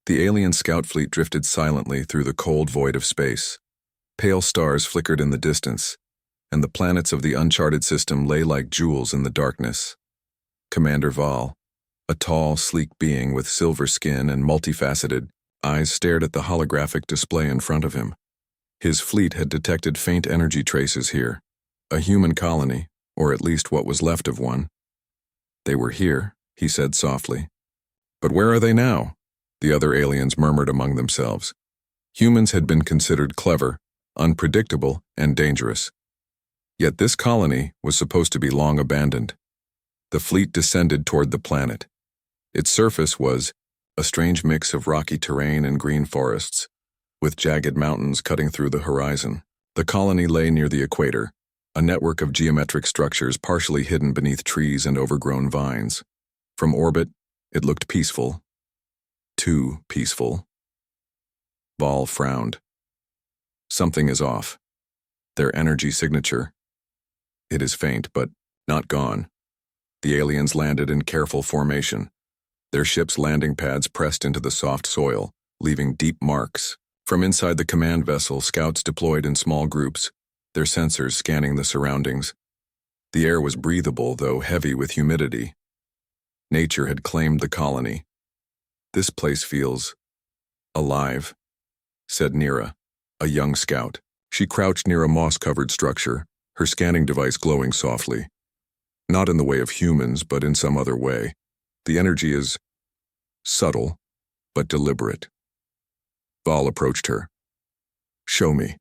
The alien scout fleet drifted silently through the cold void of space. Pale stars flickered in the distance, and the planets of the uncharted system lay like jewels in the darkness. Commander Val, a tall, sleek being with silver skin and multifaceted eyes, stared at the holographic display in front of him. His fleet had detected faint energy traces here, a human colony, or at least what was left of one. They were here, he said softly. But where are they now? The other aliens murmured among themselves. Humans had been considered clever, unpredictable, and dangerous. Yet this colony was supposed to be long abandoned. The fleet descended toward the planet. Its surface was a strange mix of rocky terrain and green forests, with jagged mountains cutting through the horizon. The colony lay near the equator, a network of geometric structures partially hidden beneath trees and overgrown vines. From orbit, it looked peaceful. Too peaceful. Val frowned. Something is off. Their energy signature. It is faint, but not gone. The aliens landed in careful formation, their ship's landing pads pressed into the soft soil, leaving deep marks. From inside the command vessel, scouts deployed in small groups, their sensors scanning the surroundings. The air was breathable, though heavy with humidity. Nature had claimed the colony. This place feels alive, said Nira, a young scout. She crouched near a moss-covered structure, her scanning device glowing softly. Not in the way of humans, but in some other way. The energy is subtle, but deliberate. Val approached her. Show me.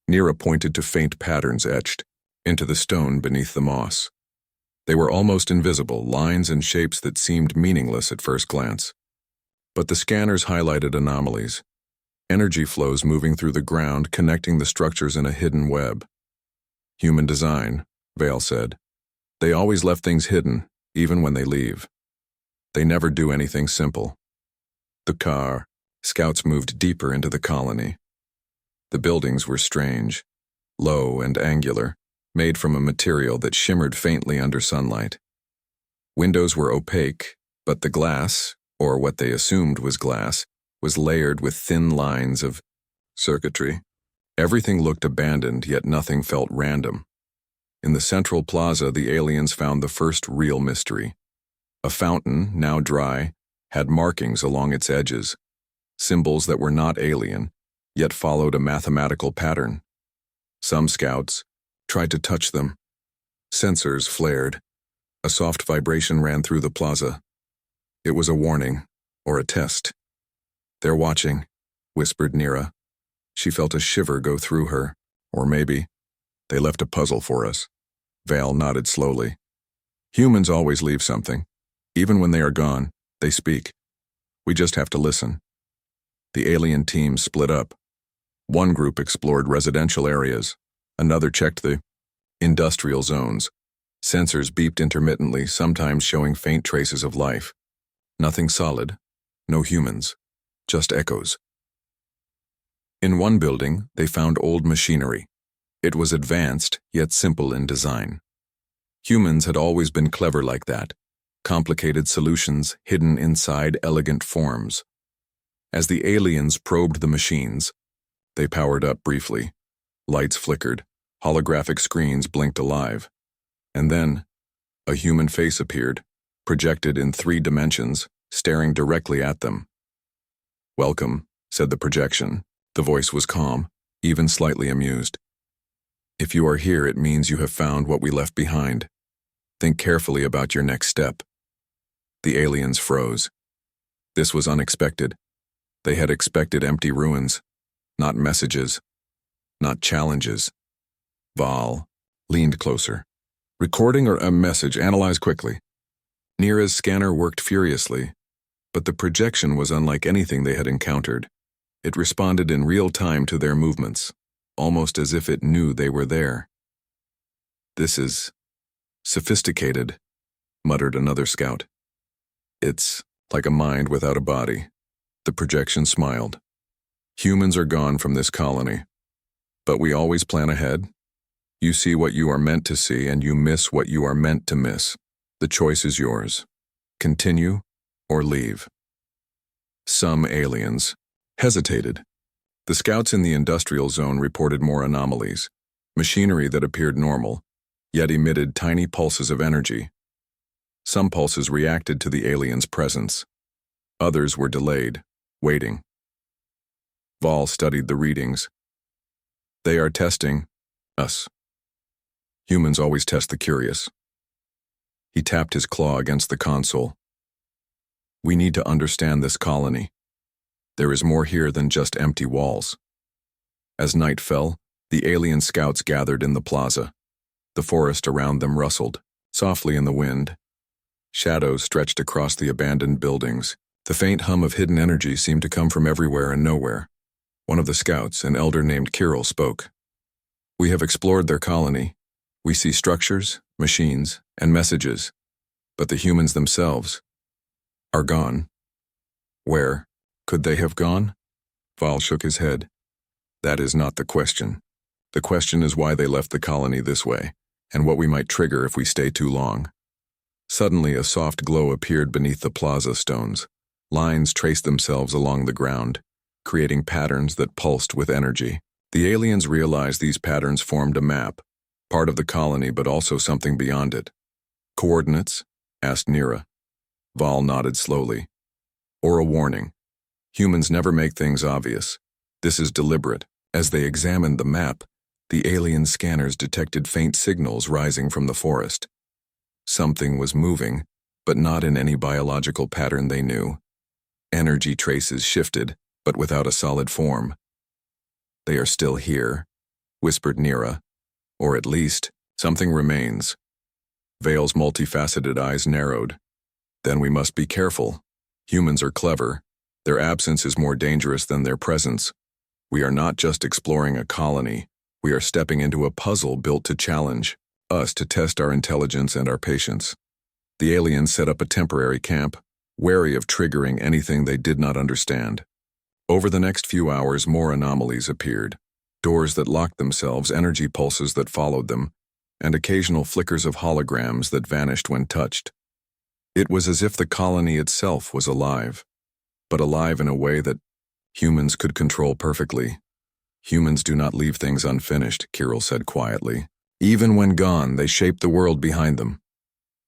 Nira pointed to faint patterns etched into the stone beneath the moss. They were almost invisible, lines and shapes that seemed meaningless at first glance. But the scanners highlighted anomalies. Energy flows moving through the ground, connecting the structures in a hidden web. Human design, Vale said. They always left things hidden, even when they leave. They never do anything simple. Scouts moved deeper into the colony. The buildings were strange, low and angular, made from a material that shimmered faintly under sunlight. Windows were opaque, but the glass, or what they assumed was glass, was layered with thin lines of circuitry. Everything looked abandoned, yet nothing felt random. In the central plaza, the aliens found the first real mystery. A fountain, now dry, had markings along its edges, symbols that were not alien, yet followed a mathematical pattern. Some scouts tried to touch them. Sensors flared. A soft vibration ran through the plaza. It was a warning, or a test. They're watching, whispered Nira. She felt a shiver go through her. Or maybe they left a puzzle for us. Val nodded slowly. Humans always leave something. Even when they are gone, they speak. We just have to listen. The alien team split up. One group explored residential areas. Another checked the industrial zones. Sensors beeped intermittently, sometimes showing faint traces of life. Nothing solid. No humans. Just echoes. In one building, they found old machinery. It was advanced, yet simple in design. Humans had always been clever like that. Complicated solutions hidden inside elegant forms. As the aliens probed the machines, they powered up briefly. Lights flickered. Holographic screens blinked alive. And then, a human face appeared, projected in 3 dimensions, staring directly at them. Welcome, said the projection. The voice was calm, even slightly amused. If you are here, it means you have found what we left behind. Think carefully about your next step. The aliens froze. This was unexpected. They had expected empty ruins, not messages, not challenges. Val leaned closer. Recording or a message, analyze quickly. Nira's scanner worked furiously, but the projection was unlike anything they had encountered. It responded in real time to their movements, almost as if it knew they were there. This is sophisticated, muttered another scout. It's like a mind without a body. The projection smiled. Humans are gone from this colony, but we always plan ahead. You see what you are meant to see, and you miss what you are meant to miss. The choice is yours. Continue or leave. Some aliens hesitated. The scouts in the industrial zone reported more anomalies, machinery that appeared normal, yet emitted tiny pulses of energy. Some pulses reacted to the aliens' presence. Others were delayed, waiting. Val studied the readings. They are testing us. Humans always test the curious. He tapped his claw against the console. We need to understand this colony. There is more here than just empty walls. As night fell, the alien scouts gathered in the plaza. The forest around them rustled, softly in the wind. Shadows stretched across the abandoned buildings. The faint hum of hidden energy seemed to come from everywhere and nowhere. One of the scouts, an elder named Kirill, spoke. We have explored their colony. We see structures, machines, and messages, but the humans themselves are gone. Where could they have gone? Val shook his head. That is not the question. The question is why they left the colony this way, and what we might trigger if we stay too long. Suddenly, a soft glow appeared beneath the plaza stones. Lines traced themselves along the ground, creating patterns that pulsed with energy. The aliens realized these patterns formed a map, part of the colony but also something beyond it. Coordinates? Asked Nira. Val nodded slowly. Or a warning. Humans never make things obvious. This is deliberate. As they examined the map, the alien scanners detected faint signals rising from the forest. Something was moving, but not in any biological pattern they knew. Energy traces shifted, but without a solid form. They are still here, whispered Nira. Or at least, something remains. Vale's multifaceted eyes narrowed. Then we must be careful. Humans are clever. Their absence is more dangerous than their presence. We are not just exploring a colony. We are stepping into a puzzle built to challenge us, to test our intelligence and our patience. The aliens set up a temporary camp, wary of triggering anything they did not understand. Over the next few hours, more anomalies appeared. Doors that locked themselves, energy pulses that followed them, and occasional flickers of holograms that vanished when touched. It was as if the colony itself was alive, but alive in a way that humans could control perfectly. Humans do not leave things unfinished, Kirill said quietly. Even when gone, they shape the world behind them.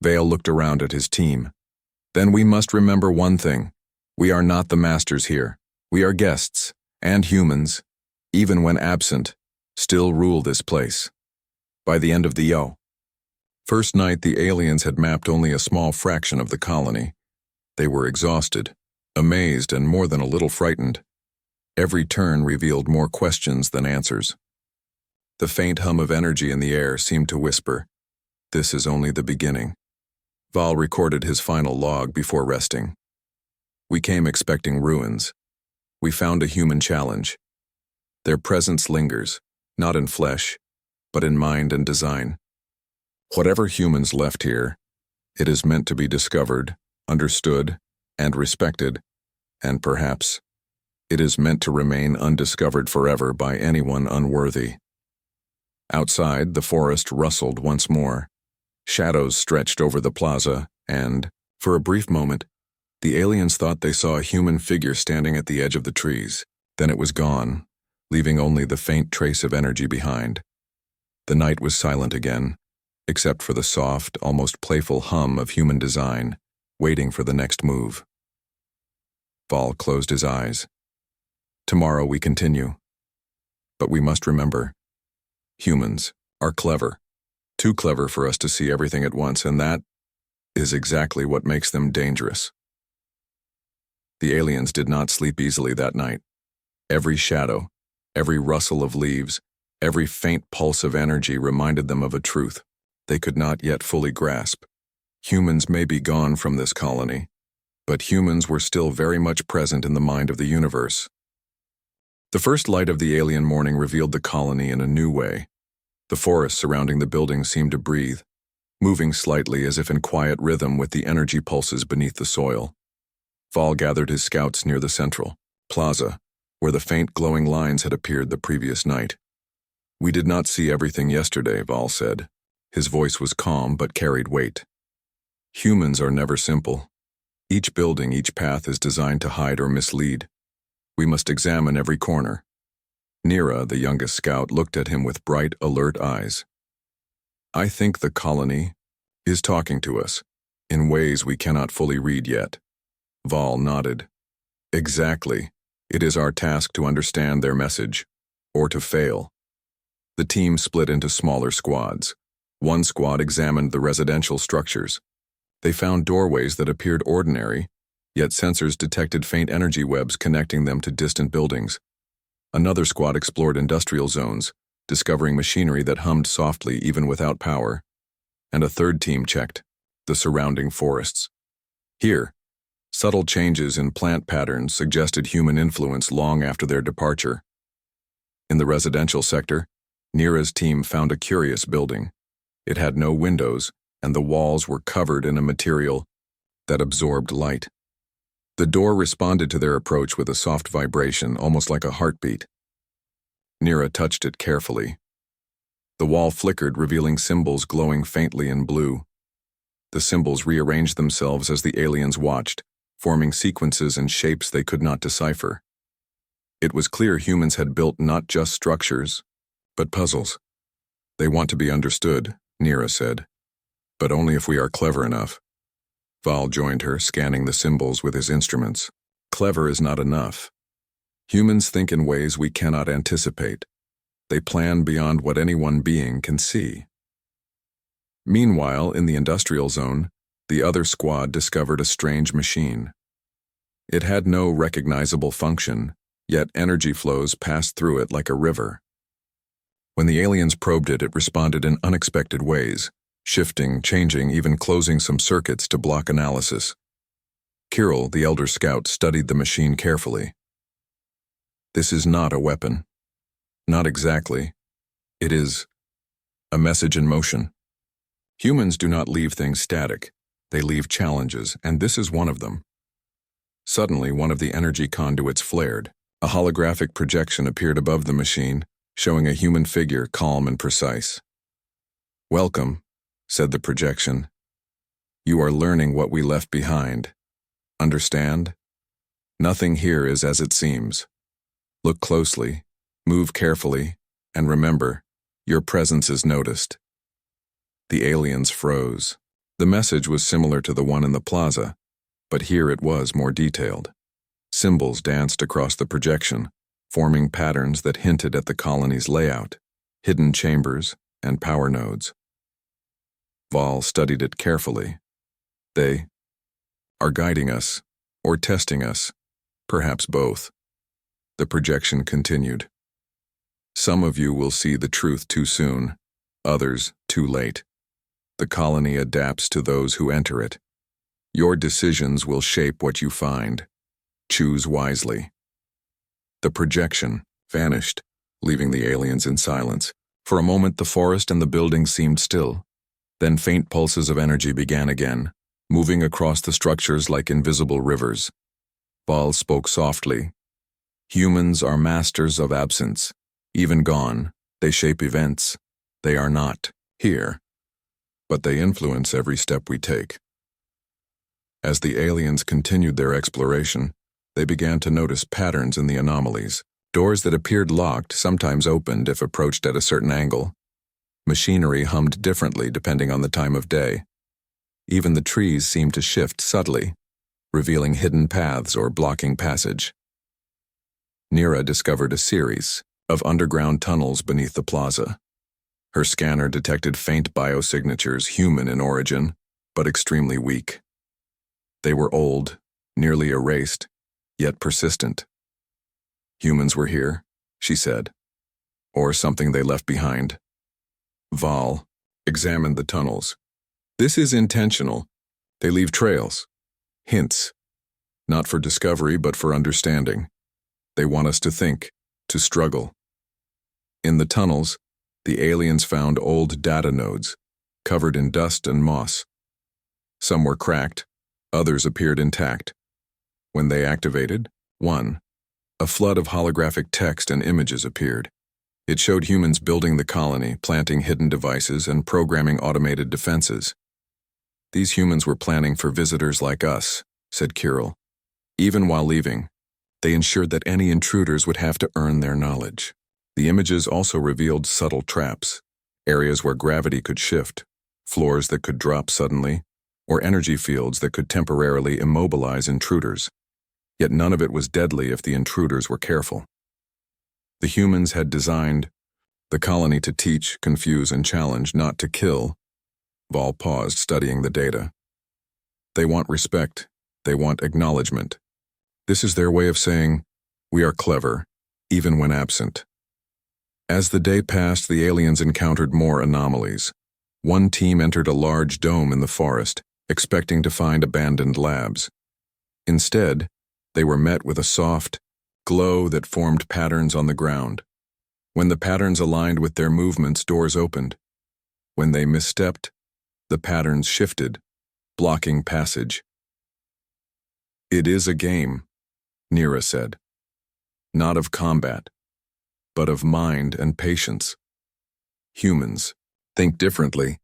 Vale looked around at his team. Then we must remember one thing. We are not the masters here. We are guests, and humans, even when absent, still rule this place. By the end of the first night, the aliens had mapped only a small fraction of the colony. They were exhausted, amazed, and more than a little frightened. Every turn revealed more questions than answers. The faint hum of energy in the air seemed to whisper, "This is only the beginning." Val recorded his final log before resting. We came expecting ruins. We found a human challenge. Their presence lingers, not in flesh, but in mind and design. Whatever humans left here, it is meant to be discovered, understood, and respected, and perhaps it is meant to remain undiscovered forever by anyone unworthy. Outside, the forest rustled once more. Shadows stretched over the plaza, and, for a brief moment, the aliens thought they saw a human figure standing at the edge of the trees. Then it was gone, leaving only the faint trace of energy behind. The night was silent again, except for the soft, almost playful hum of human design, waiting for the next move. Val closed his eyes. Tomorrow we continue. But we must remember, humans are clever, too clever for us to see everything at once, and that is exactly what makes them dangerous. The aliens did not sleep easily that night. Every shadow, every rustle of leaves, every faint pulse of energy reminded them of a truth they could not yet fully grasp. Humans may be gone from this colony, but humans were still very much present in the mind of the universe. The first light of the alien morning revealed the colony in a new way. The forest surrounding the building seemed to breathe, moving slightly as if in quiet rhythm with the energy pulses beneath the soil. Val gathered his scouts near the central plaza, where the faint glowing lines had appeared the previous night. We did not see everything yesterday, Val said. His voice was calm but carried weight. Humans are never simple. Each building, each path is designed to hide or mislead. We must examine every corner. Nira, the youngest scout, looked at him with bright, alert eyes. I think the colony is talking to us, in ways we cannot fully read yet. Val nodded. Exactly. It is our task to understand their message, or to fail. The team split into smaller squads. One squad examined the residential structures. They found doorways that appeared ordinary, yet sensors detected faint energy webs connecting them to distant buildings. Another squad explored industrial zones, discovering machinery that hummed softly even without power. And a third team checked the surrounding forests. Here, subtle changes in plant patterns suggested human influence long after their departure. In the residential sector, Nira's team found a curious building. It had no windows, and the walls were covered in a material that absorbed light. The door responded to their approach with a soft vibration, almost like a heartbeat. Nira touched it carefully. The wall flickered, revealing symbols glowing faintly in blue. The symbols rearranged themselves as the aliens watched, forming sequences and shapes they could not decipher. It was clear humans had built not just structures, but puzzles. They want to be understood, Nira said, but only if we are clever enough. Val joined her, scanning the symbols with his instruments. Clever is not enough. Humans think in ways we cannot anticipate. They plan beyond what any one being can see. Meanwhile, in the industrial zone, the other squad discovered a strange machine. It had no recognizable function, yet energy flows passed through it like a river. When the aliens probed it, it responded in unexpected ways, shifting, changing, even closing some circuits to block analysis. Kirill, the elder scout, studied the machine carefully. This is not a weapon. Not exactly. It is a message in motion. Humans do not leave things static. They leave challenges, and this is one of them. Suddenly, one of the energy conduits flared. A holographic projection appeared above the machine, showing a human figure, calm and precise. Welcome, said the projection. You are learning what we left behind. Understand? Nothing here is as it seems. Look closely, move carefully, and remember, your presence is noticed. The aliens froze. The message was similar to the one in the plaza, but here it was more detailed. Symbols danced across the projection, forming patterns that hinted at the colony's layout, hidden chambers, and power nodes. Val studied it carefully. They are guiding us, or testing us, perhaps both. The projection continued. Some of you will see the truth too soon, others too late. The colony adapts to those who enter it. Your decisions will shape what you find. Choose wisely. The projection vanished, leaving the aliens in silence. For a moment, the forest and the buildings seemed still. Then faint pulses of energy began again, moving across the structures like invisible rivers. Val spoke softly. Humans are masters of absence. Even gone, they shape events. They are not here, but they influence every step we take. As the aliens continued their exploration, they began to notice patterns in the anomalies. Doors that appeared locked sometimes opened if approached at a certain angle. Machinery hummed differently depending on the time of day. Even the trees seemed to shift subtly, revealing hidden paths or blocking passage. Nira discovered a series of underground tunnels beneath the plaza. Her scanner detected faint biosignatures, human in origin, but extremely weak. They were old, nearly erased, yet persistent. Humans were here, she said, or something they left behind. Val examined the tunnels. This is intentional. They leave trails, hints, not for discovery but for understanding. They want us to think, to struggle. In the tunnels, the aliens found old data nodes, covered in dust and moss. Some were cracked, others appeared intact. When they activated, a flood of holographic text and images appeared. It showed humans building the colony, planting hidden devices, and programming automated defenses. These humans were planning for visitors like us, said Kirill. Even while leaving, they ensured that any intruders would have to earn their knowledge. The images also revealed subtle traps, areas where gravity could shift, floors that could drop suddenly, or energy fields that could temporarily immobilize intruders. Yet none of it was deadly if the intruders were careful. The humans had designed the colony to teach, confuse, and challenge, not to kill. Val paused, studying the data. They want respect. They want acknowledgement. This is their way of saying, we are clever, even when absent. As the day passed, the aliens encountered more anomalies. One team entered a large dome in the forest, expecting to find abandoned labs. Instead, they were met with a soft glow that formed patterns on the ground. When the patterns aligned with their movements, doors opened. When they misstepped, the patterns shifted, blocking passage. It is a game, Nira said. Not of combat, but of mind and patience. Humans think differently.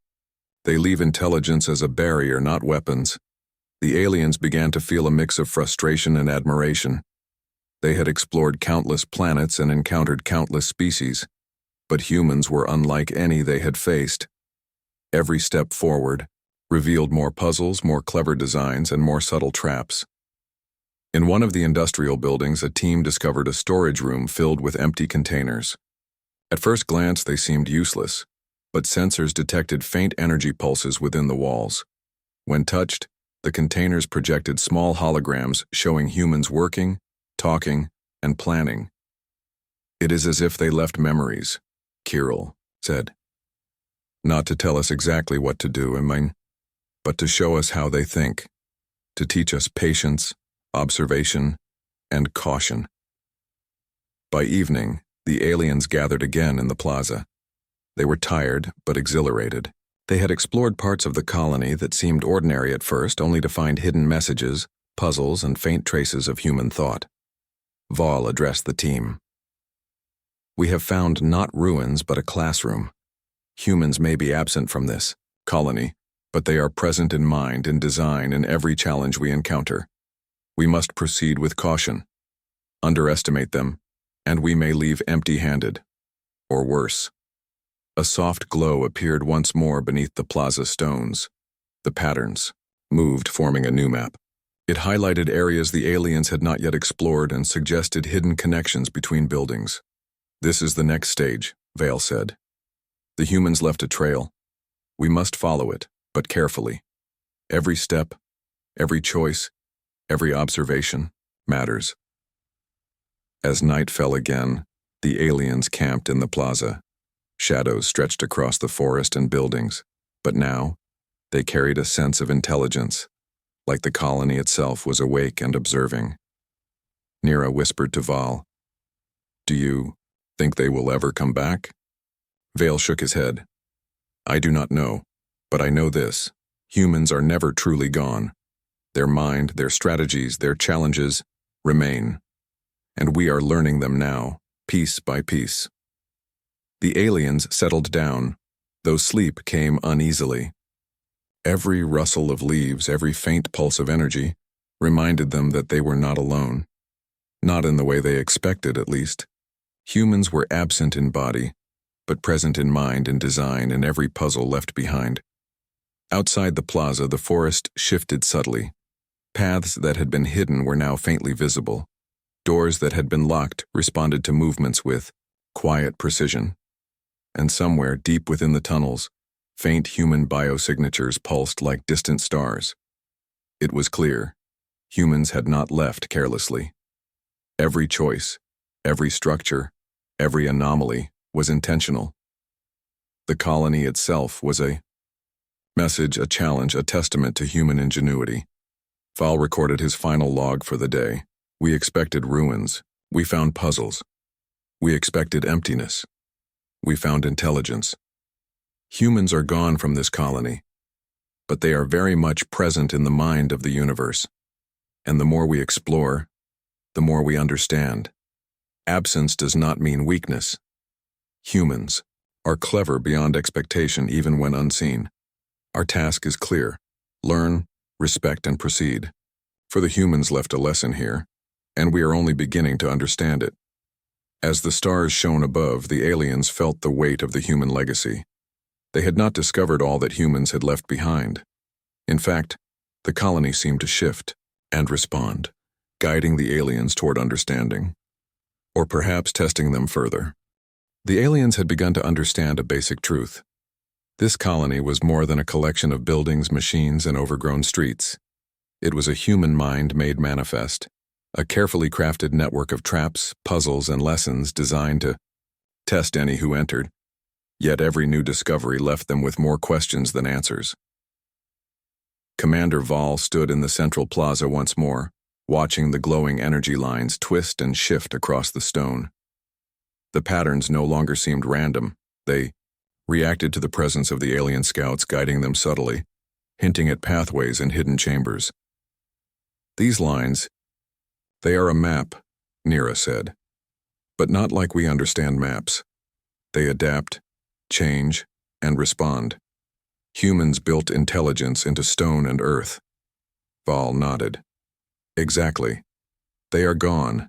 They leave intelligence as a barrier, not weapons. The aliens began to feel a mix of frustration and admiration. They had explored countless planets and encountered countless species, but humans were unlike any they had faced. Every step forward revealed more puzzles, more clever designs, and more subtle traps. In one of the industrial buildings, a team discovered a storage room filled with empty containers. At first glance, they seemed useless, but sensors detected faint energy pulses within the walls. When touched, the containers projected small holograms showing humans working, talking, and planning. It is as if they left memories, Kirill said. Not to tell us exactly what to do, but to show us how they think, to teach us patience, observation, and caution. By evening, the aliens gathered again in the plaza. They were tired, but exhilarated. They had explored parts of the colony that seemed ordinary at first, only to find hidden messages, puzzles, and faint traces of human thought. Val addressed the team. We have found not ruins, but a classroom. Humans may be absent from this colony, but they are present in mind and design in every challenge we encounter. We must proceed with caution. Underestimate them, and we may leave empty-handed, or worse. A soft glow appeared once more beneath the plaza stones. The patterns moved, forming a new map. It highlighted areas the aliens had not yet explored and suggested hidden connections between buildings. This is the next stage, Vale said. The humans left a trail. We must follow it, but carefully. Every step, every choice, every observation matters. As night fell again, the aliens camped in the plaza. Shadows stretched across the forest and buildings, but now they carried a sense of intelligence, like the colony itself was awake and observing. Nira whispered to Val, "Do you think they will ever come back?" Vale shook his head. "I do not know, but I know this. Humans are never truly gone. Their mind, their strategies, their challenges remain. And we are learning them now, piece by piece." The aliens settled down, though sleep came uneasily. Every rustle of leaves, every faint pulse of energy, reminded them that they were not alone. Not in the way they expected, at least. Humans were absent in body, but present in mind and design in every puzzle left behind. Outside the plaza, the forest shifted subtly. Paths that had been hidden were now faintly visible. Doors that had been locked responded to movements with quiet precision. And somewhere deep within the tunnels, faint human biosignatures pulsed like distant stars. It was clear. Humans had not left carelessly. Every choice, every structure, every anomaly was intentional. The colony itself was a message, a challenge, a testament to human ingenuity. Val recorded his final log for the day. We expected ruins. We found puzzles. We expected emptiness. We found intelligence. Humans are gone from this colony, but they are very much present in the mind of the universe. And the more we explore, the more we understand. Absence does not mean weakness. Humans are clever beyond expectation even when unseen. Our task is clear: learn, respect, and proceed. For the humans left a lesson here, and we are only beginning to understand it. As the stars shone above, the aliens felt the weight of the human legacy. They had not discovered all that humans had left behind. In fact, the colony seemed to shift and respond, guiding the aliens toward understanding, or perhaps testing them further. The aliens had begun to understand a basic truth. This colony was more than a collection of buildings, machines, and overgrown streets. It was a human mind made manifest, a carefully crafted network of traps, puzzles, and lessons designed to test any who entered. Yet every new discovery left them with more questions than answers. Commander Val stood in the central plaza once more, watching the glowing energy lines twist and shift across the stone. The patterns no longer seemed random. They reacted to the presence of the alien scouts, guiding them subtly, hinting at pathways and hidden chambers. These lines, they are a map, Nira said, but not like we understand maps. They adapt, change, and respond. Humans built intelligence into stone and earth. Val nodded. Exactly. They are gone,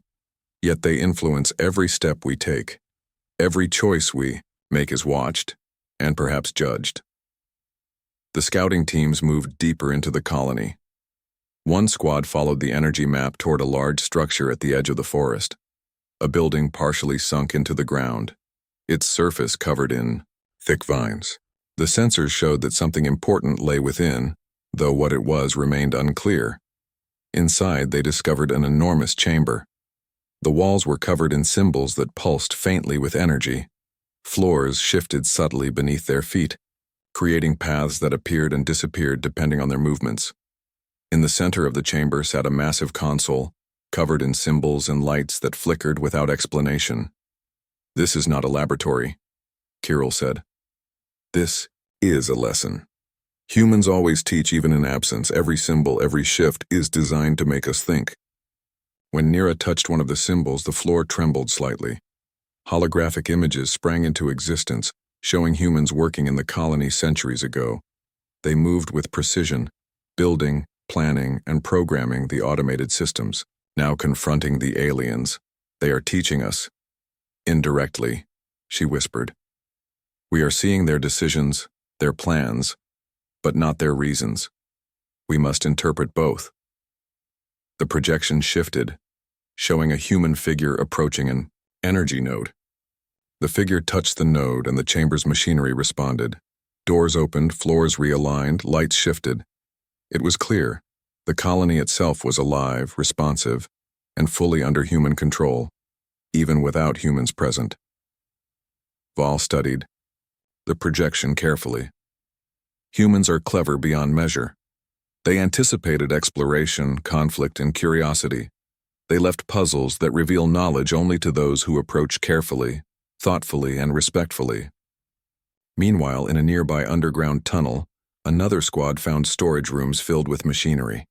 yet they influence every step we take. Every choice we make is watched, and perhaps judged. The scouting teams moved deeper into the colony. One squad followed the energy map toward a large structure at the edge of the forest, a building partially sunk into the ground, its surface covered in thick vines. The sensors showed that something important lay within, though what it was remained unclear. Inside, they discovered an enormous chamber. The walls were covered in symbols that pulsed faintly with energy. Floors shifted subtly beneath their feet, creating paths that appeared and disappeared depending on their movements. In the center of the chamber sat a massive console, covered in symbols and lights that flickered without explanation. "This is not a laboratory," Kirill said. "This is a lesson. Humans always teach even in absence. Every symbol, every shift is designed to make us think." When Nira touched one of the symbols, the floor trembled slightly. Holographic images sprang into existence, showing humans working in the colony centuries ago. They moved with precision, building, planning, and programming the automated systems. Now confronting the aliens, they are teaching us. Indirectly, she whispered. We are seeing their decisions, their plans, but not their reasons. We must interpret both. The projection shifted, showing a human figure approaching an energy node. The figure touched the node and the chamber's machinery responded. Doors opened, floors realigned, lights shifted. It was clear. The colony itself was alive, responsive, and fully under human control, even without humans present. Val studied the projection carefully. Humans are clever beyond measure. They anticipated exploration, conflict, and curiosity. They left puzzles that reveal knowledge only to those who approach carefully, thoughtfully, and respectfully. Meanwhile, in a nearby underground tunnel, another squad found storage rooms filled with machinery.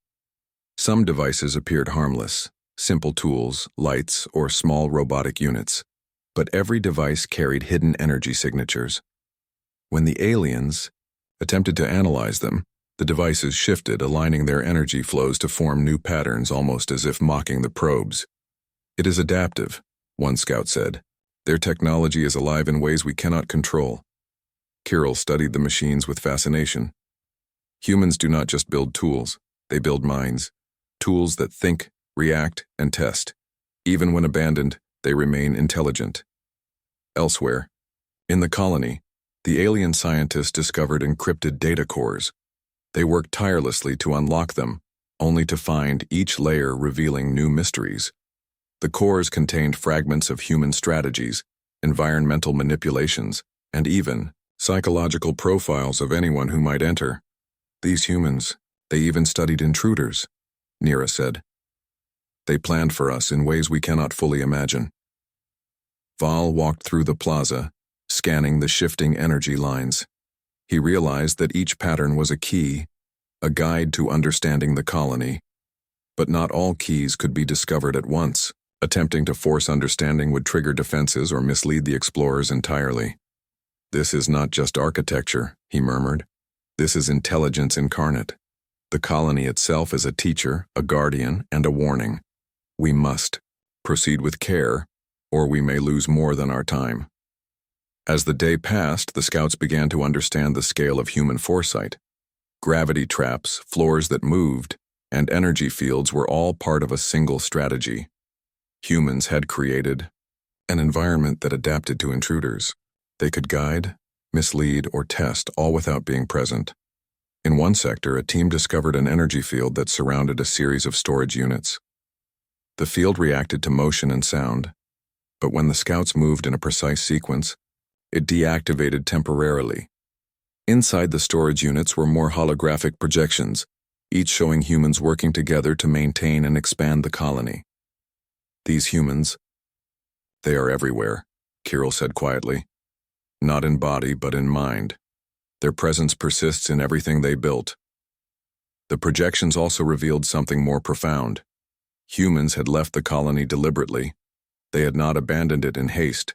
Some devices appeared harmless, simple tools, lights, or small robotic units, but every device carried hidden energy signatures. When the aliens attempted to analyze them, the devices shifted, aligning their energy flows to form new patterns, almost as if mocking the probes. "It is adaptive," one scout said. "Their technology is alive in ways we cannot control." Kirill studied the machines with fascination. Humans do not just build tools, they build minds. Tools that think, react, and test. Even when abandoned, they remain intelligent. Elsewhere, in the colony, the alien scientists discovered encrypted data cores. They worked tirelessly to unlock them, only to find each layer revealing new mysteries. The cores contained fragments of human strategies, environmental manipulations, and even psychological profiles of anyone who might enter. These humans, they even studied intruders, Nira said. They planned for us in ways we cannot fully imagine. Val walked through the plaza, scanning the shifting energy lines. He realized that each pattern was a key, a guide to understanding the colony. But not all keys could be discovered at once. Attempting to force understanding would trigger defenses or mislead the explorers entirely. "This is not just architecture," he murmured. "This is intelligence incarnate. The colony itself is a teacher, a guardian, and a warning. We must proceed with care, or we may lose more than our time. As the day passed, the scouts began to understand the scale of human foresight. Gravity traps, floors that moved, and energy fields were all part of a single strategy. Humans had created an environment that adapted to intruders. They could guide, mislead, or test, all without being present. In one sector, a team discovered an energy field that surrounded a series of storage units. The field reacted to motion and sound, but when the scouts moved in a precise sequence, it deactivated temporarily. Inside the storage units were more holographic projections, each showing humans working together to maintain and expand the colony. These humans, they are everywhere, Kirill said quietly. Not in body, but in mind. Their presence persists in everything they built. The projections also revealed something more profound. Humans had left the colony deliberately. They had not abandoned it in haste,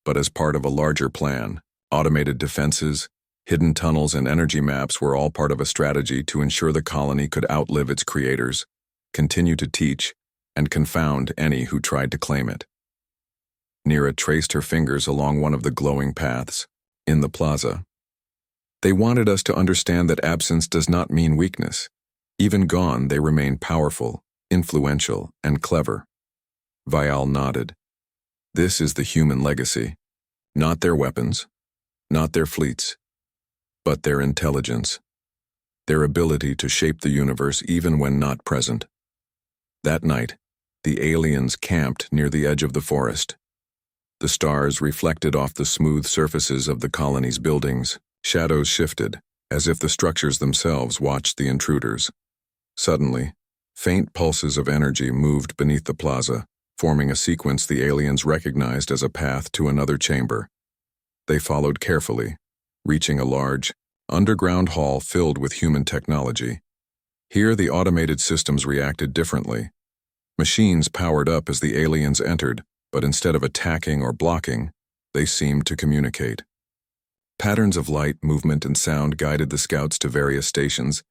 but as part of a larger plan. Automated defenses, hidden tunnels, and energy maps were all part of a strategy to ensure the colony could outlive its creators, continue to teach, and confound any who tried to claim it. Nira traced her fingers along one of the glowing paths, in the plaza. They wanted us to understand that absence does not mean weakness. Even gone, they remain powerful, influential, and clever. Vial nodded. This is the human legacy. Not their weapons, not their fleets, but their intelligence. Their ability to shape the universe even when not present. That night, the aliens camped near the edge of the forest. The stars reflected off the smooth surfaces of the colony's buildings. Shadows shifted, as if the structures themselves watched the intruders. Suddenly, faint pulses of energy moved beneath the plaza, forming a sequence the aliens recognized as a path to another chamber. They followed carefully, reaching a large, underground hall filled with human technology. Here the automated systems reacted differently. Machines powered up as the aliens entered, but instead of attacking or blocking, they seemed to communicate. Patterns of light, movement, and sound guided the scouts to various stations,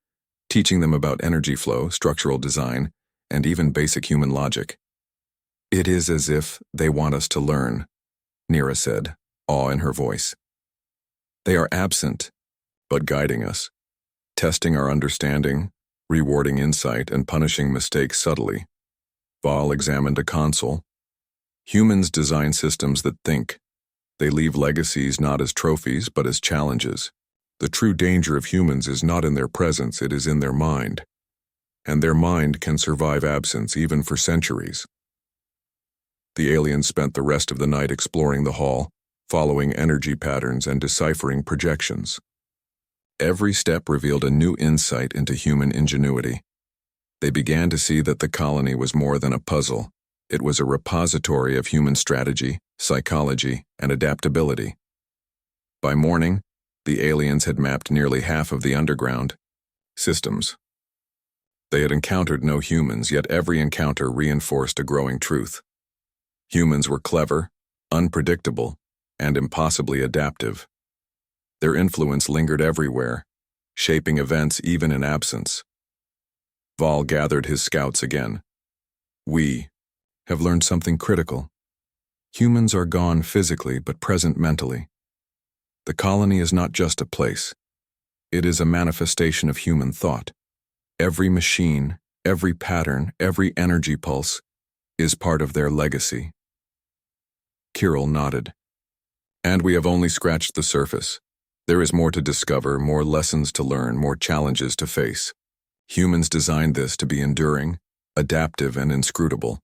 teaching them about energy flow, structural design, and even basic human logic. It is as if they want us to learn, Nira said, awe in her voice. They are absent, but guiding us, testing our understanding, rewarding insight, and punishing mistakes subtly. Val examined a console. Humans design systems that think. They leave legacies not as trophies, but as challenges. The true danger of humans is not in their presence, it is in their mind. And their mind can survive absence even for centuries. The aliens spent the rest of the night exploring the hall, following energy patterns and deciphering projections. Every step revealed a new insight into human ingenuity. They began to see that the colony was more than a puzzle. It was a repository of human strategy, psychology, and adaptability. By morning, the aliens had mapped nearly half of the underground systems. They had encountered no humans, yet every encounter reinforced a growing truth. Humans were clever, unpredictable, and impossibly adaptive. Their influence lingered everywhere, shaping events even in absence. Val gathered his scouts again. We have learned something critical. Humans are gone physically but present mentally. The colony is not just a place. It is a manifestation of human thought. Every machine, every pattern, every energy pulse is part of their legacy. Kirill nodded. And we have only scratched the surface. There is more to discover, more lessons to learn, more challenges to face. Humans designed this to be enduring, adaptive, and inscrutable.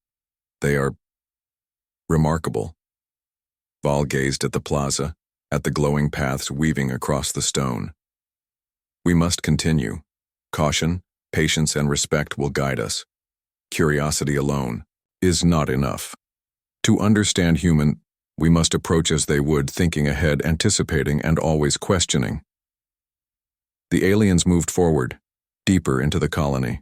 They are remarkable. Val gazed at the plaza, at the glowing paths weaving across the stone. We must continue. Caution, patience, and respect will guide us. Curiosity alone is not enough. To understand human, we must approach as they would, thinking ahead, anticipating, and always questioning. The aliens moved forward, deeper into the colony.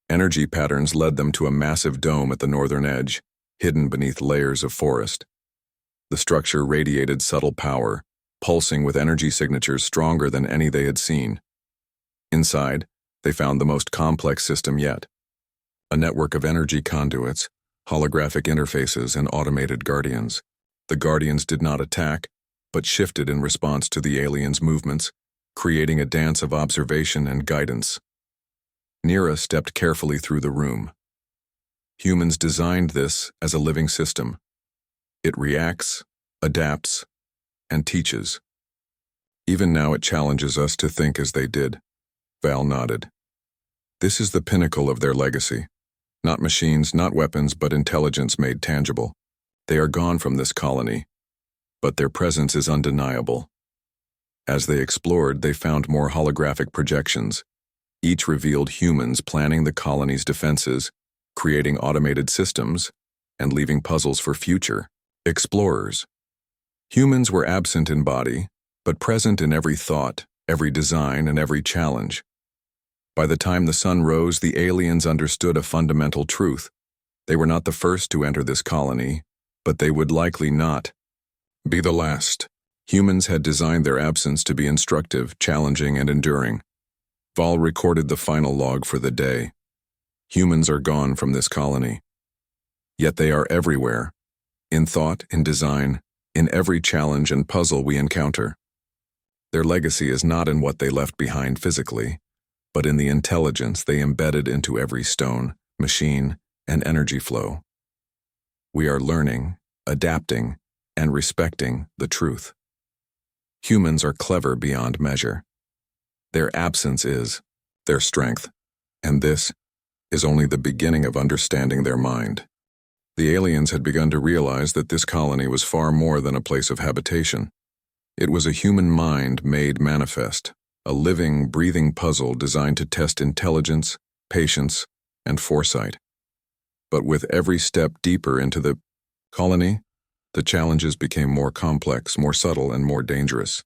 Energy patterns led them to a massive dome at the northern edge, hidden beneath layers of forest. The structure radiated subtle power, pulsing with energy signatures stronger than any they had seen. Inside, they found the most complex system yet. A network of energy conduits, holographic interfaces, and automated guardians. The guardians did not attack, but shifted in response to the aliens' movements, creating a dance of observation and guidance. Nira stepped carefully through the room. Humans designed this as a living system. It reacts, adapts, and teaches. Even now it challenges us to think as they did. Val nodded. This is the pinnacle of their legacy. Not machines, not weapons, but intelligence made tangible. They are gone from this colony, but their presence is undeniable. As they explored, they found more holographic projections. Each revealed humans planning the colony's defenses, creating automated systems, and leaving puzzles for future explorers. Humans were absent in body, but present in every thought, every design, and every challenge. By the time the sun rose, the aliens understood a fundamental truth. They were not the first to enter this colony, but they would likely not be the last. Humans had designed their absence to be instructive, challenging, and enduring. Val recorded the final log for the day. Humans are gone from this colony. Yet they are everywhere, in thought, in design, in every challenge and puzzle we encounter. Their legacy is not in what they left behind physically, but in the intelligence they embedded into every stone, machine, and energy flow. We are learning, adapting, and respecting the truth. Humans are clever beyond measure. Their absence is their strength, and this is only the beginning of understanding their mind. The aliens had begun to realize that this colony was far more than a place of habitation. It was a human mind made manifest, a living, breathing puzzle designed to test intelligence, patience, and foresight. But with every step deeper into the colony, the challenges became more complex, more subtle, and more dangerous.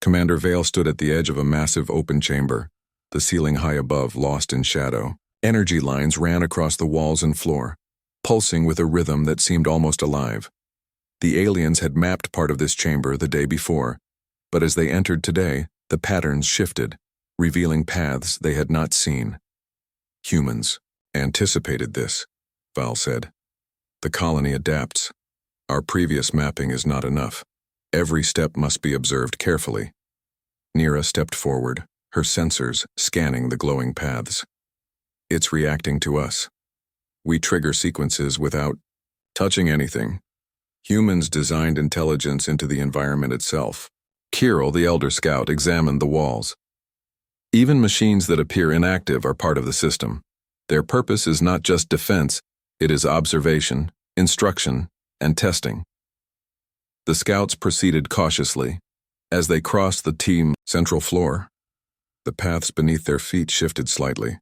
Commander Vale stood at the edge of a massive open chamber, the ceiling high above, lost in shadow. Energy lines ran across the walls and floor, pulsing with a rhythm that seemed almost alive. The aliens had mapped part of this chamber the day before, but as they entered today, the patterns shifted, revealing paths they had not seen. Humans anticipated this, Val said. The colony adapts. Our previous mapping is not enough. Every step must be observed carefully. Nira stepped forward, her sensors scanning the glowing paths. It's reacting to us. We trigger sequences without touching anything. Humans designed intelligence into the environment itself. Kirill, the Elder Scout, examined the walls. Even machines that appear inactive are part of the system. Their purpose is not just defense, it is observation, instruction, and testing. The scouts proceeded cautiously. As they crossed the team central floor, the paths beneath their feet shifted slightly.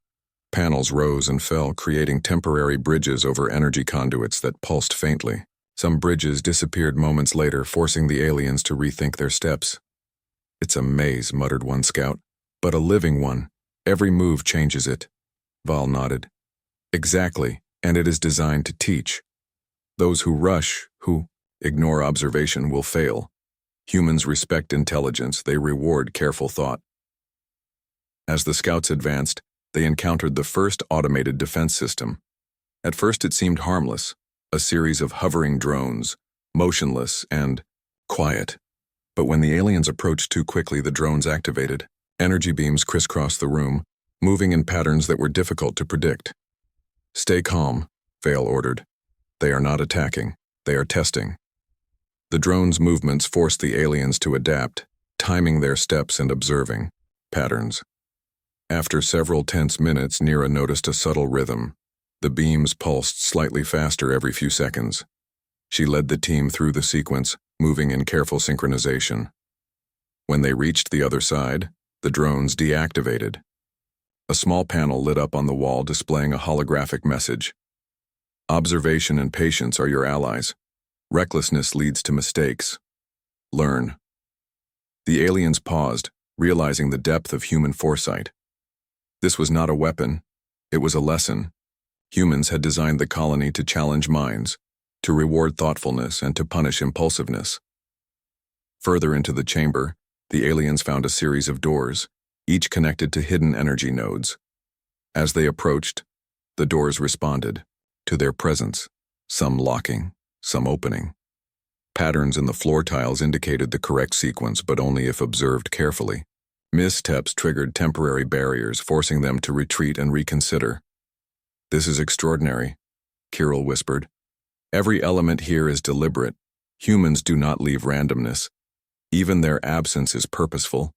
Panels rose and fell, creating temporary bridges over energy conduits that pulsed faintly. Some bridges disappeared moments later, forcing the aliens to rethink their steps. It's a maze, muttered one scout, but a living one. Every move changes it. Val nodded. Exactly, and it is designed to teach. Those who rush, who ignore observation, will fail. Humans respect intelligence, they reward careful thought. As the scouts advanced, they encountered the first automated defense system. At first it seemed harmless, a series of hovering drones, motionless and quiet. But when the aliens approached too quickly, the drones activated. Energy beams crisscrossed the room, moving in patterns that were difficult to predict. Stay calm, Vale ordered. They are not attacking, they are testing. The drones' movements forced the aliens to adapt, timing their steps and observing patterns. After several tense minutes, Nira noticed a subtle rhythm. The beams pulsed slightly faster every few seconds. She led the team through the sequence, moving in careful synchronization. When they reached the other side, the drones deactivated. A small panel lit up on the wall displaying a holographic message. Observation and patience are your allies. Recklessness leads to mistakes. Learn. The aliens paused, realizing the depth of human foresight. This was not a weapon, it was a lesson. Humans had designed the colony to challenge minds, to reward thoughtfulness, and to punish impulsiveness. Further into the chamber, the aliens found a series of doors, each connected to hidden energy nodes. As they approached, the doors responded to their presence, some locking, some opening. Patterns in the floor tiles indicated the correct sequence, but only if observed carefully. Missteps triggered temporary barriers, forcing them to retreat and reconsider. "This is extraordinary," Kirill whispered. "Every element here is deliberate. Humans do not leave randomness. Even their absence is purposeful."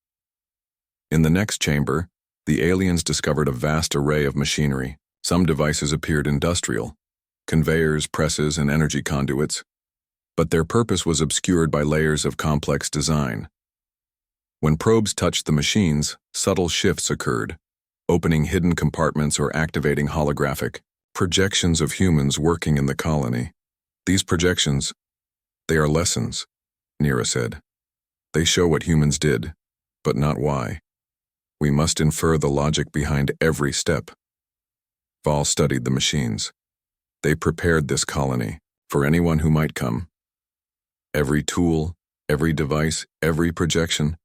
In the next chamber, the aliens discovered a vast array of machinery. Some devices appeared industrial, conveyors, presses, and energy conduits, but their purpose was obscured by layers of complex design. When probes touched the machines, subtle shifts occurred, opening hidden compartments or activating holographic projections of humans working in the colony. "These projections, they are lessons," Nira said. "They show what humans did, but not why. We must infer the logic behind every step." Val studied the machines. They prepared this colony for anyone who might come. Every tool, every device, every projection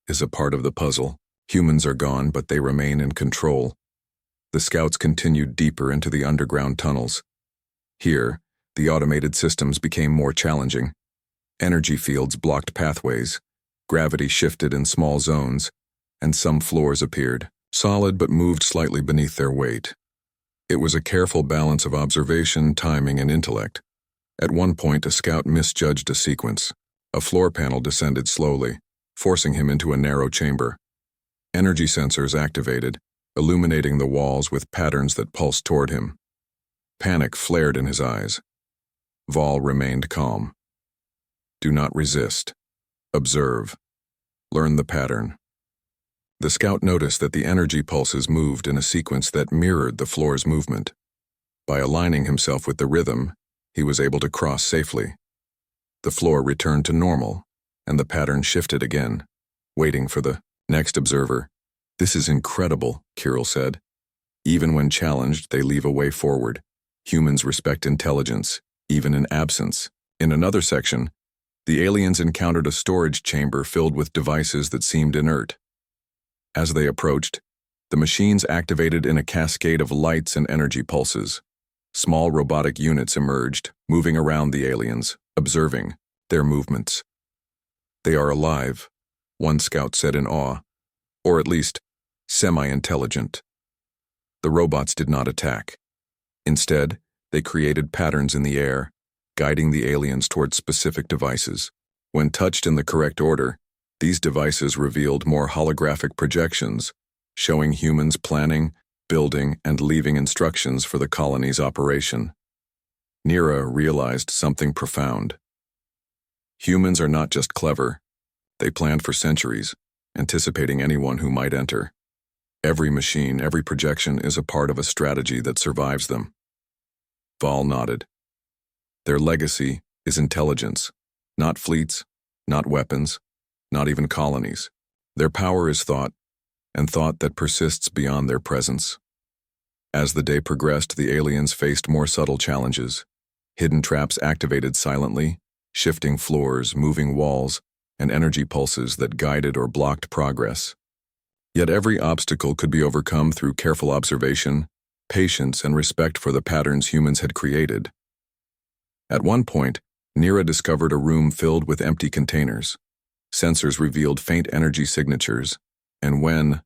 is a part of the puzzle. Humans are gone, but they remain in control. The scouts continued deeper into the underground tunnels. Here, the automated systems became more challenging. Energy fields blocked pathways, gravity shifted in small zones, and some floors appeared, solid but moved slightly beneath their weight. It was a careful balance of observation, timing, and intellect. At one point, a scout misjudged a sequence. A floor panel descended slowly, forcing him into a narrow chamber. Energy sensors activated, illuminating the walls with patterns that pulsed toward him. Panic flared in his eyes. Val remained calm. "Do not resist. Observe. Learn the pattern." The scout noticed that the energy pulses moved in a sequence that mirrored the floor's movement. By aligning himself with the rhythm, he was able to cross safely. The floor returned to normal, and the pattern shifted again, waiting for the next observer. "This is incredible," Kirill said. "Even when challenged, they leave a way forward. Humans respect intelligence, even in absence." In another section, the aliens encountered a storage chamber filled with devices that seemed inert. As they approached, the machines activated in a cascade of lights and energy pulses. Small robotic units emerged, moving around the aliens, observing their movements. "They are alive," one scout said in awe, "or at least semi-intelligent." The robots did not attack. Instead, they created patterns in the air, guiding the aliens toward specific devices. When touched in the correct order, these devices revealed more holographic projections, showing humans planning, building, and leaving instructions for the colony's operation. Nira realized something profound. Humans are not just clever. They planned for centuries, anticipating anyone who might enter. Every machine, every projection is a part of a strategy that survives them. Val nodded. Their legacy is intelligence, not fleets, not weapons, not even colonies. Their power is thought, and thought that persists beyond their presence. As the day progressed, the aliens faced more subtle challenges. Hidden traps activated silently, shifting floors, moving walls, and energy pulses that guided or blocked progress. Yet every obstacle could be overcome through careful observation, patience, and respect for the patterns humans had created. At one point, Nira discovered a room filled with empty containers. Sensors revealed faint energy signatures, and when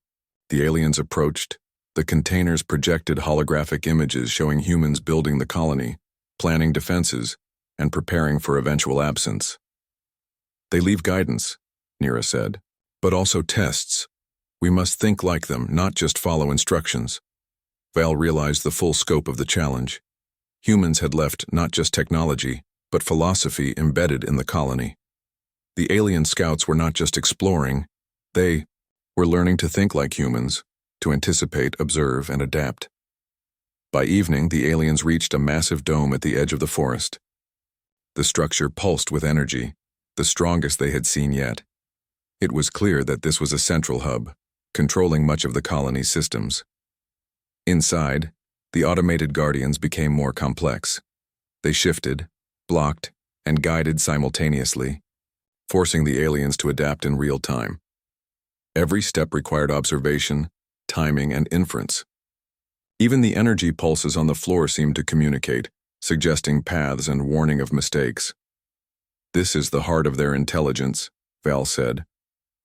the aliens approached, the containers projected holographic images showing humans building the colony, planning defenses, and preparing for eventual absence. "They leave guidance," Nira said, "but also tests. We must think like them, not just follow instructions." Val realized the full scope of the challenge. Humans had left not just technology, but philosophy embedded in the colony. The alien scouts were not just exploring, they were learning to think like humans, to anticipate, observe, and adapt. By evening, the aliens reached a massive dome at the edge of the forest. The structure pulsed with energy, the strongest they had seen yet. It was clear that this was a central hub, controlling much of the colony's systems. Inside, the automated guardians became more complex. They shifted, blocked, and guided simultaneously, forcing the aliens to adapt in real time. Every step required observation, timing, and inference. Even the energy pulses on the floor seemed to communicate, suggesting paths and warning of mistakes. "This is the heart of their intelligence," Val said.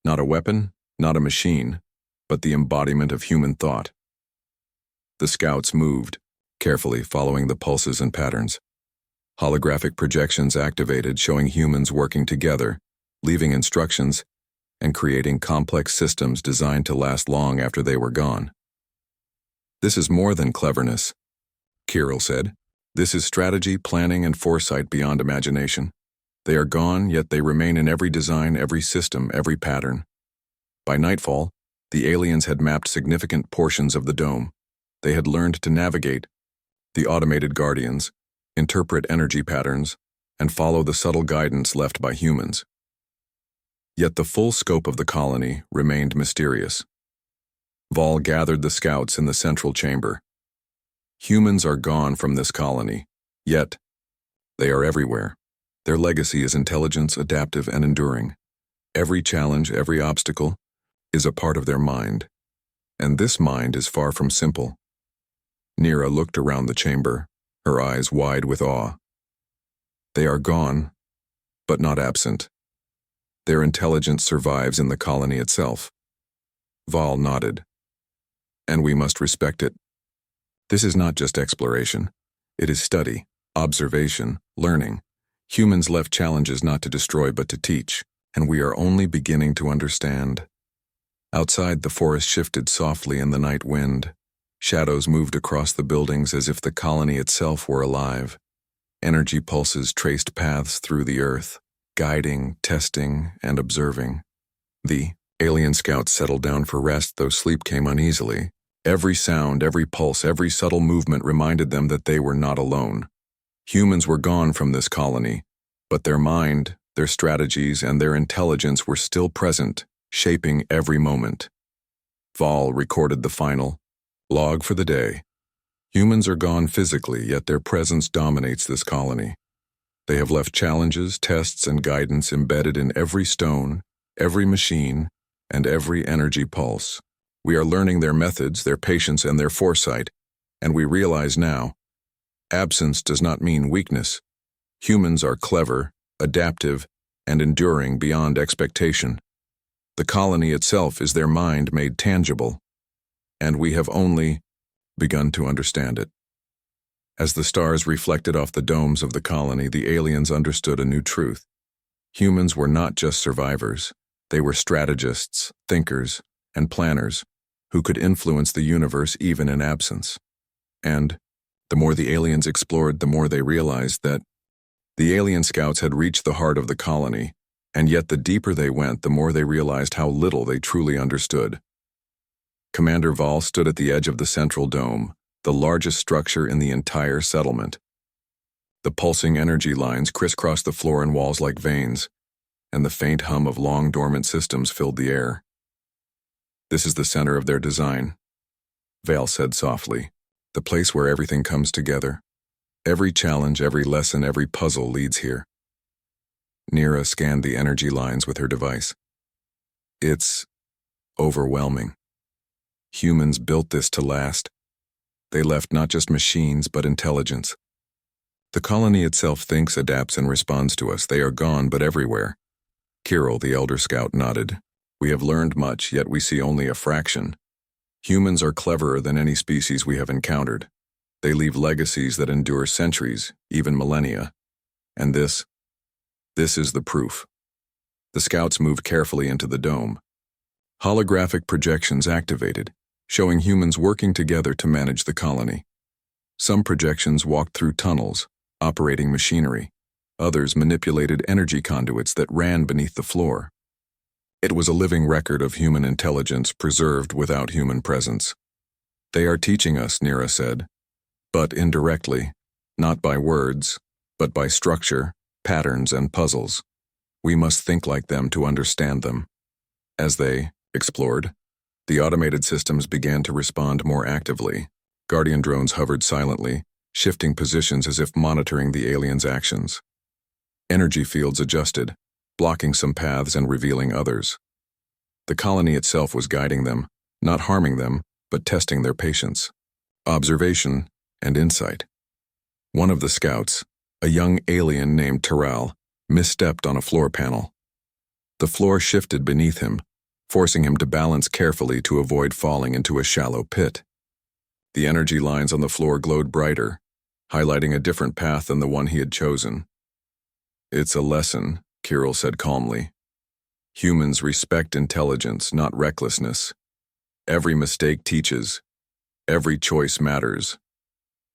"Not a weapon, not a machine, but the embodiment of human thought." The scouts moved, carefully following the pulses and patterns. Holographic projections activated, showing humans working together, leaving instructions, and creating complex systems designed to last long after they were gone. "This is more than cleverness," Kirill said. "This is strategy, planning, and foresight beyond imagination. They are gone, yet they remain in every design, every system, every pattern." By nightfall, the aliens had mapped significant portions of the dome. They had learned to navigate the automated guardians, interpret energy patterns, and follow the subtle guidance left by humans. Yet the full scope of the colony remained mysterious. Val gathered the scouts in the central chamber. "Humans are gone from this colony, yet they are everywhere. Their legacy is intelligence, adaptive, and enduring. Every challenge, every obstacle, is a part of their mind. And this mind is far from simple." Nira looked around the chamber, her eyes wide with awe. "They are gone, but not absent. Their intelligence survives in the colony itself." Val nodded. "And we must respect it. This is not just exploration. It is study, observation, learning. Humans left challenges not to destroy but to teach, and we are only beginning to understand." Outside, the forest shifted softly in the night wind. Shadows moved across the buildings as if the colony itself were alive. Energy pulses traced paths through the earth, guiding, testing, and observing. The alien scouts settled down for rest, though sleep came uneasily. Every sound, every pulse, every subtle movement reminded them that they were not alone. Humans were gone from this colony, but their mind, their strategies, and their intelligence were still present, shaping every moment. Val recorded the final log for the day. Humans are gone physically, yet their presence dominates this colony. They have left challenges, tests, and guidance embedded in every stone, every machine, and every energy pulse. We are learning their methods, their patience, and their foresight, and we realize now, absence does not mean weakness. Humans are clever, adaptive, and enduring beyond expectation. The colony itself is their mind made tangible, and we have only begun to understand it. As the stars reflected off the domes of the colony, the aliens understood a new truth. Humans were not just survivors. They were strategists, thinkers, and planners who could influence the universe even in absence. And the more the aliens explored, the more they realized that the alien scouts had reached the heart of the colony, and yet the deeper they went, the more they realized how little they truly understood. Commander Val stood at the edge of the central dome, the largest structure in the entire settlement. The pulsing energy lines crisscrossed the floor and walls like veins, and the faint hum of long dormant systems filled the air. "This is the center of their design," Val said softly, "the place where everything comes together. Every challenge, every lesson, every puzzle leads here." Nira scanned the energy lines with her device. "It's overwhelming. Humans built this to last. They left not just machines, but intelligence. The colony itself thinks, adapts, and responds to us. They are gone, but everywhere." Kirill, the elder scout, nodded. "We have learned much, yet we see only a fraction. Humans are cleverer than any species we have encountered. They leave legacies that endure centuries, even millennia. And this is the proof." The scouts moved carefully into the dome. Holographic projections activated, showing humans working together to manage the colony. Some projections walked through tunnels, operating machinery. Others manipulated energy conduits that ran beneath the floor. It was a living record of human intelligence preserved without human presence. "They are teaching us," Nira said, "but indirectly, not by words, but by structure, patterns, and puzzles. We must think like them to understand them." As they explored, the automated systems began to respond more actively. Guardian drones hovered silently, shifting positions as if monitoring the aliens' actions. Energy fields adjusted, blocking some paths and revealing others. The colony itself was guiding them, not harming them, but testing their patience, observation, and insight. One of the scouts, a young alien named Terral, misstepped on a floor panel. The floor shifted beneath him, forcing him to balance carefully to avoid falling into a shallow pit. The energy lines on the floor glowed brighter, highlighting a different path than the one he had chosen. "It's a lesson," Kirill said calmly. "Humans respect intelligence, not recklessness. Every mistake teaches. Every choice matters."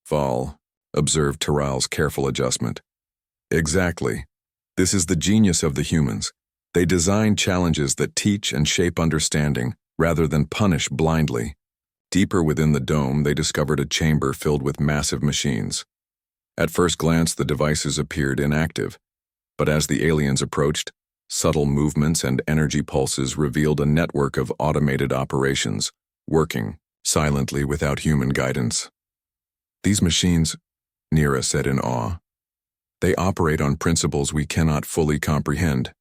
Val observed Terral's careful adjustment. "Exactly. This is the genius of the humans. They design challenges that teach and shape understanding, rather than punish blindly." Deeper within the dome, they discovered a chamber filled with massive machines. At first glance, the devices appeared inactive, but as the aliens approached, subtle movements and energy pulses revealed a network of automated operations, working silently without human guidance. "These machines," Nira said in awe, "they operate on principles we cannot fully comprehend.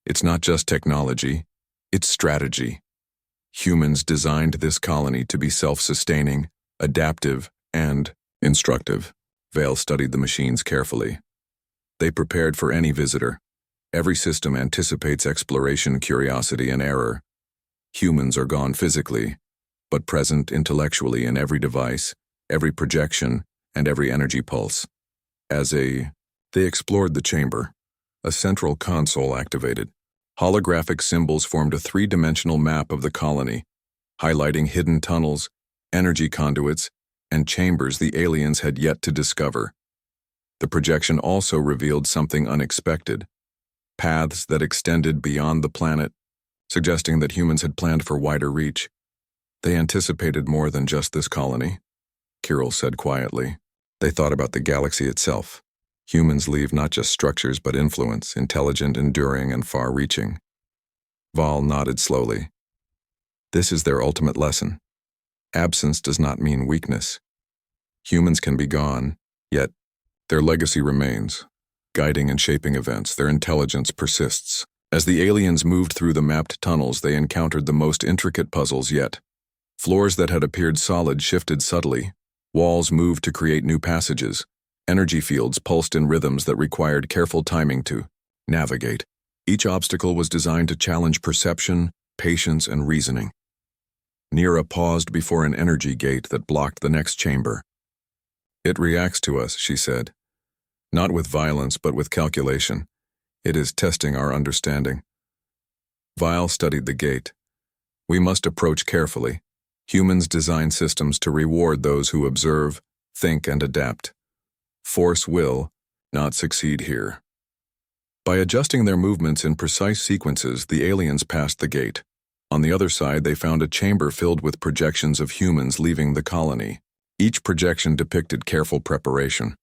It's not just technology, it's strategy. Humans designed this colony to be self-sustaining, adaptive, and instructive." Vale studied the machines carefully. They prepared for any visitor. Every system anticipates exploration, curiosity, and error. Humans are gone physically, but present intellectually in every device, every projection, and every energy pulse. They explored the chamber. A central console activated. Holographic symbols formed a three-dimensional map of the colony, highlighting hidden tunnels, energy conduits, and chambers the aliens had yet to discover. The projection also revealed something unexpected: paths that extended beyond the planet, suggesting that humans had planned for wider reach. "They anticipated more than just this colony," Kirill said quietly. "They thought about the galaxy itself. Humans leave not just structures but influence, intelligent, enduring, and far-reaching." Val nodded slowly. "This is their ultimate lesson. Absence does not mean weakness. Humans can be gone, yet their legacy remains, guiding and shaping events. Their intelligence persists." As the aliens moved through the mapped tunnels, they encountered the most intricate puzzles yet. Floors that had appeared solid shifted subtly. Walls moved to create new passages. Energy fields pulsed in rhythms that required careful timing to navigate. Each obstacle was designed to challenge perception, patience, and reasoning. Nira paused before an energy gate that blocked the next chamber. "It reacts to us," she said. "Not with violence, but with calculation. It is testing our understanding." Vile studied the gate. "We must approach carefully. Humans design systems to reward those who observe, think, and adapt. Force will not succeed here." By adjusting their movements in precise sequences, the aliens passed the gate. On the other side, they found a chamber filled with projections of humans leaving the colony. Each projection depicted careful preparation,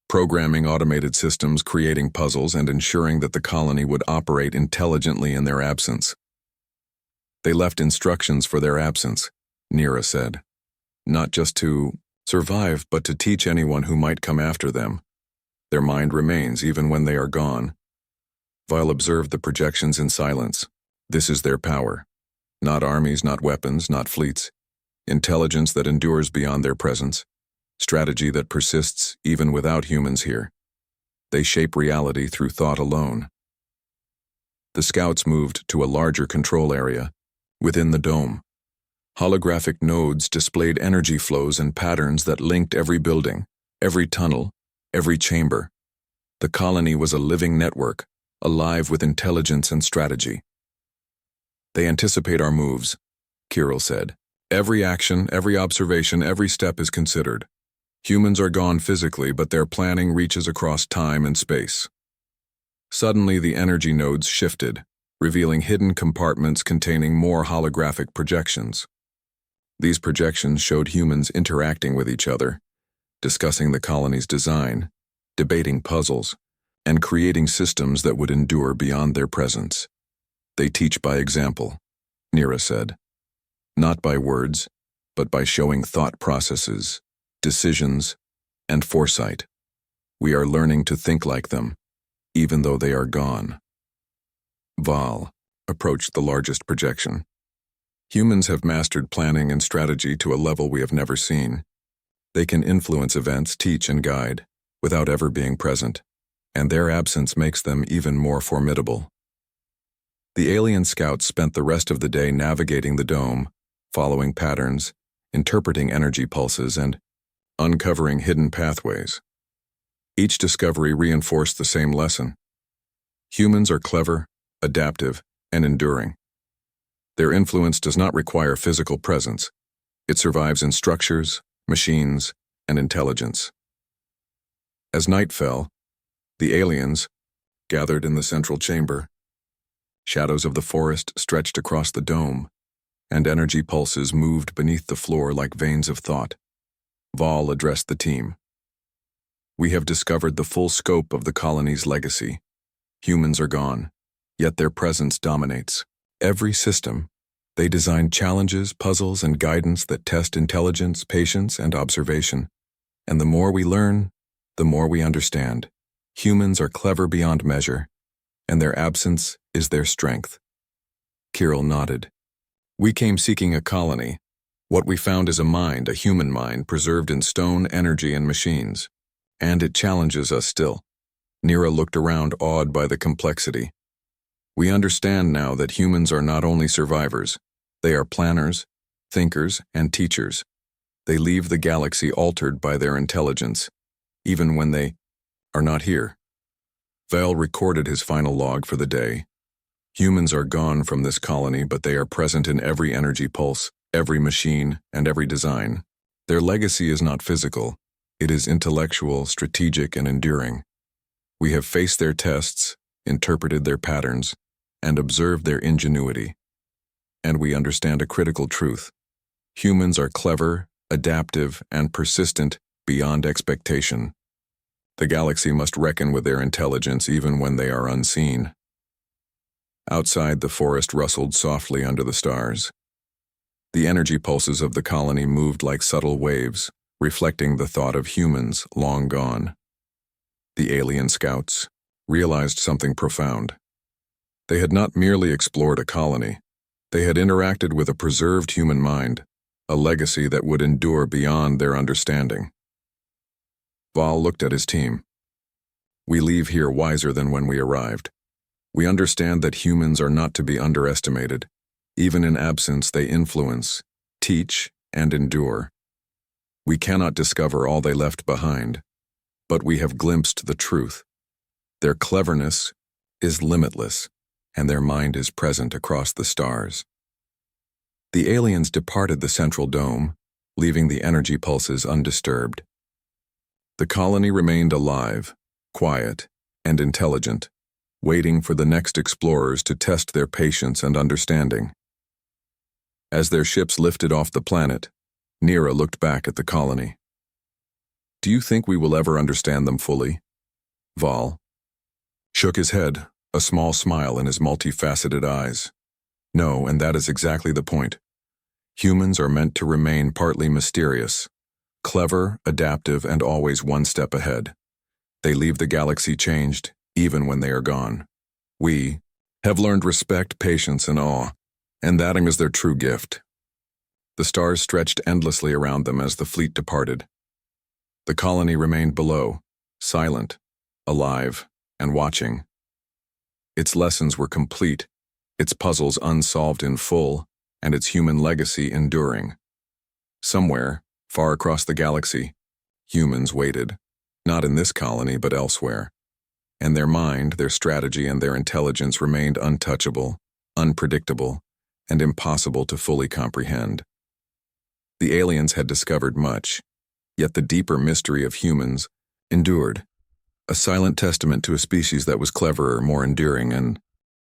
programming automated systems, creating puzzles, and ensuring that the colony would operate intelligently in their absence. "They left instructions for their absence," Nira said. "Not just to survive, but to teach anyone who might come after them. Their mind remains even when they are gone." Vile observed the projections in silence. This is their power. Not armies, not weapons, not fleets. Intelligence that endures beyond their presence. Strategy that persists even without humans here. They shape reality through thought alone. The scouts moved to a larger control area within the dome. Holographic nodes displayed energy flows and patterns that linked every building, every tunnel, every chamber. The colony was a living network, alive with intelligence and strategy. "They anticipate our moves," Kirill said. "Every action, every observation, every step is considered. Humans are gone physically, but their planning reaches across time and space." Suddenly, the energy nodes shifted, revealing hidden compartments containing more holographic projections. These projections showed humans interacting with each other, discussing the colony's design, debating puzzles, and creating systems that would endure beyond their presence. "They teach by example," Nira said. "Not by words, but by showing thought processes, decisions, and foresight. We are learning to think like them, even though they are gone." Val approached the largest projection. Humans have mastered planning and strategy to a level we have never seen. They can influence events, teach, and guide, without ever being present, and their absence makes them even more formidable. The alien scouts spent the rest of the day navigating the dome, following patterns, interpreting energy pulses, and uncovering hidden pathways. Each discovery reinforced the same lesson. Humans are clever, adaptive, and enduring. Their influence does not require physical presence. It survives in structures, machines, and intelligence. As night fell, the aliens gathered in the central chamber. Shadows of the forest stretched across the dome, and energy pulses moved beneath the floor like veins of thought. Val addressed the team. We have discovered the full scope of the colony's legacy. Humans are gone, yet their presence dominates. Every system, they design challenges, puzzles, and guidance that test intelligence, patience, and observation. And the more we learn, the more we understand. Humans are clever beyond measure, and their absence is their strength. Kirill nodded. We came seeking a colony. What we found is a mind, a human mind, preserved in stone, energy, and machines. And it challenges us still. Nira looked around, awed by the complexity. We understand now that humans are not only survivors, they are planners, thinkers, and teachers. They leave the galaxy altered by their intelligence, even when they are not here. Val recorded his final log for the day. Humans are gone from this colony, but they are present in every energy pulse, every machine, and every design. Their legacy is not physical. It is intellectual, strategic, and enduring. We have faced their tests, interpreted their patterns, and observed their ingenuity. And we understand a critical truth. Humans are clever, adaptive, and persistent beyond expectation. The galaxy must reckon with their intelligence even when they are unseen. Outside, the forest rustled softly under the stars. The energy pulses of the colony moved like subtle waves, reflecting the thought of humans long gone. The alien scouts realized something profound. They had not merely explored a colony. They had interacted with a preserved human mind, a legacy that would endure beyond their understanding. Val looked at his team. We leave here wiser than when we arrived. We understand that humans are not to be underestimated. Even in absence, they influence, teach, and endure. We cannot discover all they left behind, but we have glimpsed the truth. Their cleverness is limitless, and their mind is present across the stars. The aliens departed the central dome, leaving the energy pulses undisturbed. The colony remained alive, quiet, and intelligent, waiting for the next explorers to test their patience and understanding. As their ships lifted off the planet, Nira looked back at the colony. Do you think we will ever understand them fully? Val shook his head, a small smile in his multifaceted eyes. No, and that is exactly the point. Humans are meant to remain partly mysterious, clever, adaptive, and always one step ahead. They leave the galaxy changed, even when they are gone. We have learned respect, patience, and awe, and that is their true gift. The stars stretched endlessly around them as the fleet departed. The colony remained below, silent, alive, and watching. Its lessons were complete, its puzzles unsolved in full, and its human legacy enduring. Somewhere, far across the galaxy, humans waited, not in this colony but elsewhere. And their mind, their strategy, and their intelligence remained untouchable, unpredictable, and impossible to fully comprehend. The aliens had discovered much, yet the deeper mystery of humans endured, a silent testament to a species that was cleverer, more enduring, and